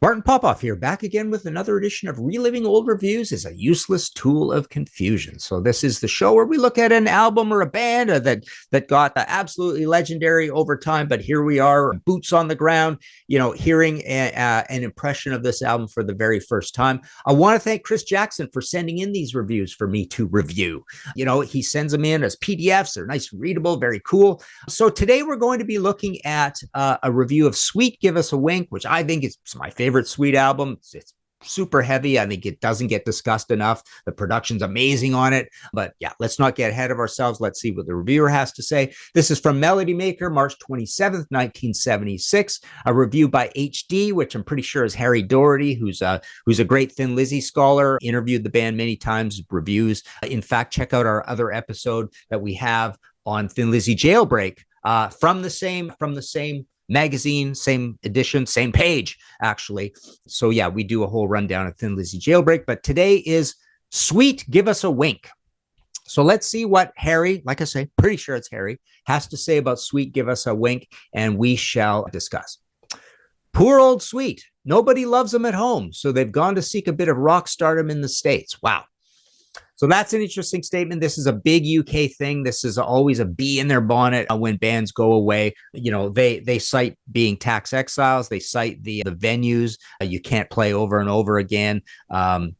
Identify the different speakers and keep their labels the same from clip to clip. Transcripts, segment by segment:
Speaker 1: Martin Popoff here, back again with another edition of Reliving Old Reviews is a Useless Tool of Confusion. So this is the show where we look at an album or a band that got absolutely legendary over time, but here we are, boots on the ground, hearing an impression of this album for the very first time. I want to thank Chris Jackson for sending in these reviews for me to review. He sends them in as PDFs. They're nice, readable, very cool. So today we're going to be looking at a review of Sweet Give Us a Wink, which I think is my favorite Sweet album. It's super heavy. I think it doesn't get discussed enough. The production's amazing on it. But yeah, let's not get ahead of ourselves. Let's see what the reviewer has to say. This is from Melody Maker, March 27th, 1976. A review by HD, which I'm pretty sure is Harry Doherty, who's a great Thin Lizzy scholar, interviewed the band many times, reviews. In fact, check out our other episode that we have on Thin Lizzy Jailbreak from the same magazine, same edition, same page, actually. So yeah, we do a whole rundown of Thin Lizzy Jailbreak, but today is Sweet Give Us a Wink. So let's see what Harry, like I say, pretty sure it's Harry, has to say about Sweet Give Us a Wink, and we shall discuss. Poor old Sweet. Nobody loves them at home, so they've gone to seek a bit of rock stardom in the States. Wow. So that's an interesting statement. This is a big UK thing. This is always a bee in their bonnet when bands go away. They cite being tax exiles. They cite the venues you can't play over and over again. And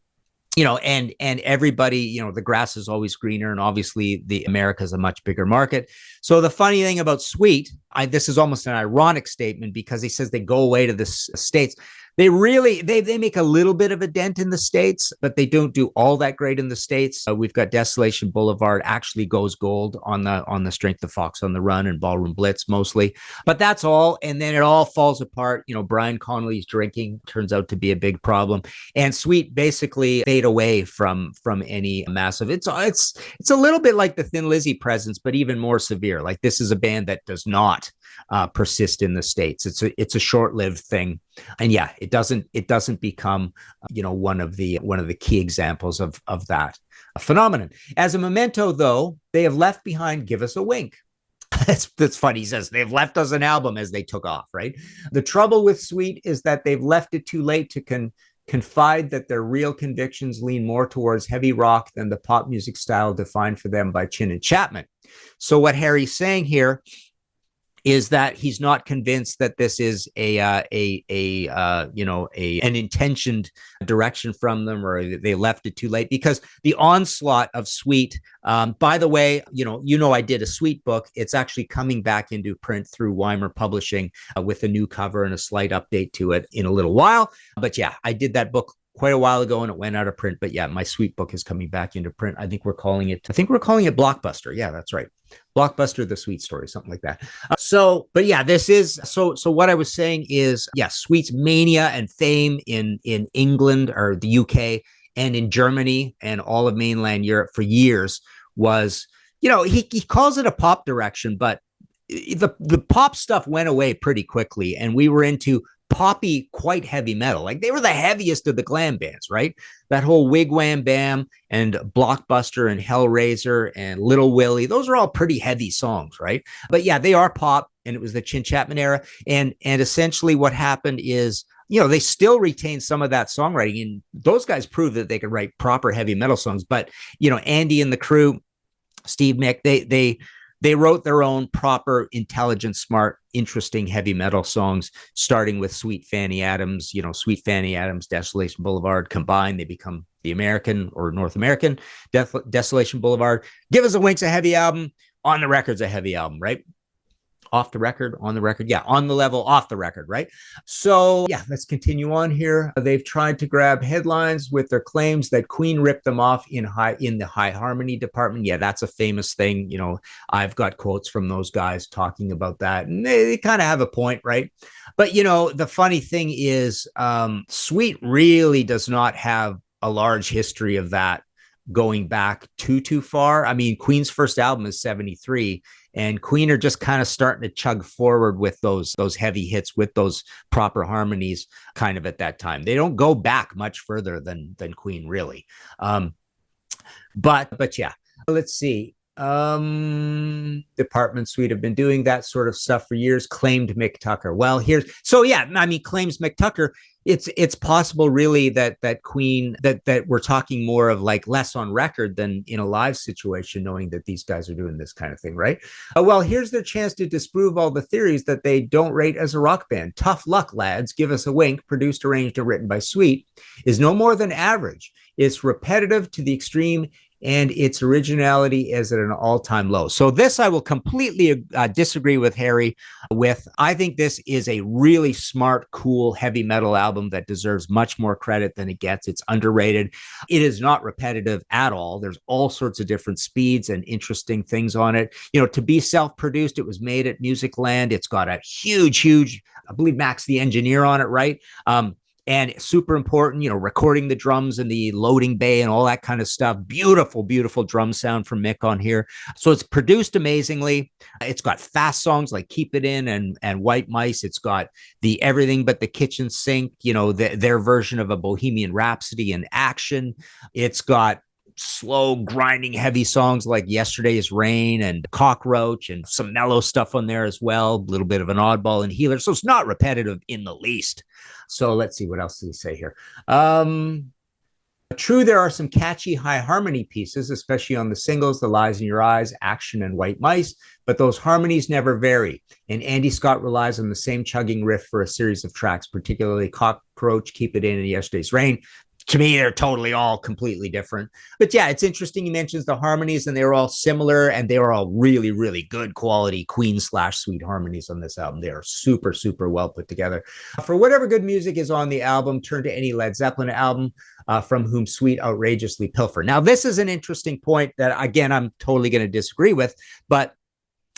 Speaker 1: everybody, the grass is always greener, and obviously America is a much bigger market. So the funny thing about Sweet, this is almost an ironic statement because he says they go away to the States. They really, they make a little bit of a dent in the States, but they don't do all that great in the States. We've got Desolation Boulevard actually goes gold on the strength of Fox on the Run and Ballroom Blitz mostly, but that's all. And then it all falls apart. Brian Connolly's drinking turns out to be a big problem, and Sweet basically fade away from any massive. It's a little bit like the Thin Lizzy presence, but even more severe. Like, this is a band that does not persist in the States. It's a short-lived thing. And yeah, it doesn't become, one of the key examples of that phenomenon. As a memento, though, they have left behind Give Us a Wink. That's funny. He says they've left us an album as they took off, right? The trouble with Sweet is that they've left it too late to confide that their real convictions lean more towards heavy rock than the pop music style defined for them by Chin and Chapman. So what Harry's saying here is that he's not convinced that this is an intentioned direction from them, or they left it too late, because the onslaught of Sweet, by the way, I did a Sweet book. It's actually coming back into print through Weimer Publishing with a new cover and a slight update to it in a little while. But yeah, I did that book quite a while ago and it went out of print. But yeah, my Sweet book is coming back into print. I think we're calling it Blockbuster. Yeah, that's right. Blockbuster, the Sweet Story, something like that. But yeah, this is so what I was saying is, yeah, Sweet's mania and fame in England or the UK and in Germany and all of mainland Europe for years was, he calls it a pop direction, but the pop stuff went away pretty quickly, and we were into poppy, quite heavy metal. Like, they were the heaviest of the glam bands, right? That whole Wig Wham Bam and Blockbuster and Hellraiser and Little Willie, those are all pretty heavy songs, right? But yeah, they are pop, and it was the Chin Chapman era. And essentially what happened is, they still retain some of that songwriting, and those guys proved that they could write proper heavy metal songs. But, Andee and the crew, Steve Mick, they wrote their own proper, intelligent, smart, interesting heavy metal songs, starting with Sweet Fanny Adams, Sweet Fanny Adams, Desolation Boulevard. Combined, they become the American or North American Desolation Boulevard. Give Us a Wink's a heavy album. On the Record's a heavy album, right? Off the record, on the record. Yeah, on the level, off the record, right? So yeah, let's continue on here. They've tried to grab headlines with their claims that Queen ripped them off in the high harmony department. Yeah, that's a famous thing. I've got quotes from those guys talking about that, and they kind of have a point, right? But the funny thing is, Sweet really does not have a large history of that going back too far. I mean, Queen's first album is 1973. And Queen are just kind of starting to chug forward with those heavy hits with those proper harmonies kind of at that time. They don't go back much further than Queen, really. But yeah, let's see. Department Suite have been doing that sort of stuff for years. Claimed Mick Tucker. Well, here's so yeah, I mean, claims Mick Tucker. It's possible really that Queen that we're talking more of like less on record than in a live situation, knowing that these guys are doing this kind of thing, right? Well, here's their chance to disprove all the theories that they don't rate as a rock band. Tough luck, lads. Give us a wink. Produced, arranged, and written by Sweet is no more than average. It's repetitive to the extreme, and its originality is at an all-time low. So this I will completely disagree with Harry with. I think this is a really smart, cool, heavy metal album that deserves much more credit than it gets. It's underrated. It is not repetitive at all. There's all sorts of different speeds and interesting things on it. You know, to be self-produced, it was made at Musicland. It's got a huge, I believe Max the engineer on it, right? And super important, you know, recording the drums in the loading bay and all that kind of stuff. Beautiful drum sound from Mick on here. So it's produced amazingly. It's got fast songs like Keep It In and White Mice. It's got the Everything But the Kitchen Sink, you know, their version of a Bohemian Rhapsody in action. It's got slow, grinding, heavy songs like Yesterday's Rain and Cockroach, and some mellow stuff on there as well. A little bit of an oddball and Healer. So it's not repetitive in the least. So let's see, what else do we say here? True, there are some catchy high harmony pieces, especially on the singles, The Lies in Your Eyes, Action, and White Mice, but those harmonies never vary. And Andee Scott relies on the same chugging riff for a series of tracks, particularly Cockroach, Keep It In, and Yesterday's Rain. To me, they're totally all completely different. But yeah, it's interesting. He mentions the harmonies, and they were all similar, and they were all really good quality Queen/Sweet harmonies on this album. They are super well put together. For whatever good music is on the album, turn to any Led Zeppelin album from whom Sweet outrageously pilfer. Now, this is an interesting point that, again, I'm totally going to disagree with, but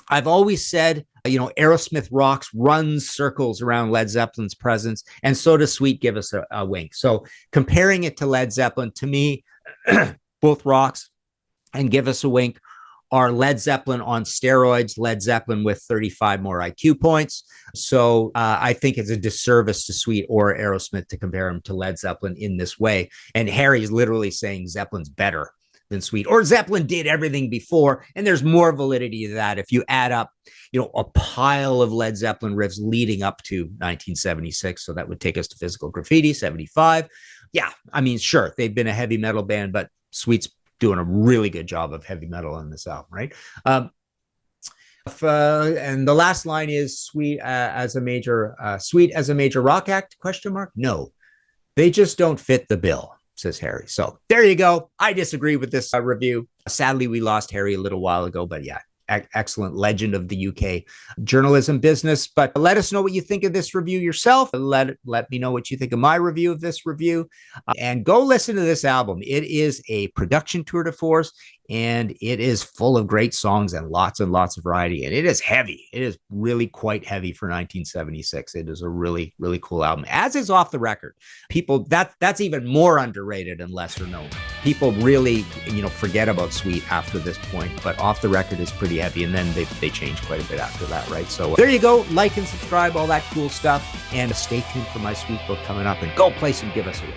Speaker 1: I've always said, you know, Aerosmith rocks, runs circles around Led Zeppelin's presence, and so does Sweet give us a wink. So comparing it to Led Zeppelin, to me, both rocks and Give Us a Wink are Led Zeppelin on steroids, Led Zeppelin with 35 more IQ points. So I think it's a disservice to Sweet or Aerosmith to compare them to Led Zeppelin in this way. And Harry's literally saying Zeppelin's better than Sweet, or Zeppelin did everything before. And there's more validity to that if you add up, you know, a pile of Led Zeppelin riffs leading up to 1976. So that would take us to Physical Graffiti, 75. Yeah, I mean, sure, they've been a heavy metal band, but Sweet's doing a really good job of heavy metal on this album, right? And the last line is Sweet as a major rock act, question mark? No, they just don't fit the bill, says Harry. So there you go. I disagree with this review. Sadly, we lost Harry a little while ago, but yeah, excellent legend of the UK journalism business. But let us know what you think of this review yourself. Let me know what you think of my review of this review. And go listen to this album. It is a production tour de force, and it is full of great songs and lots of variety. And it is heavy. It is really quite heavy for 1976. It is a really cool album, as is Off the Record. People, that's even more underrated and lesser known. People really, you know, forget about Sweet after this point, but Off the Record is pretty heavy, and then they change quite a bit after that, right? So there you go. Like and subscribe, all that cool stuff, and stay tuned for my Sweet book coming up, and go play some Give Us a Wink.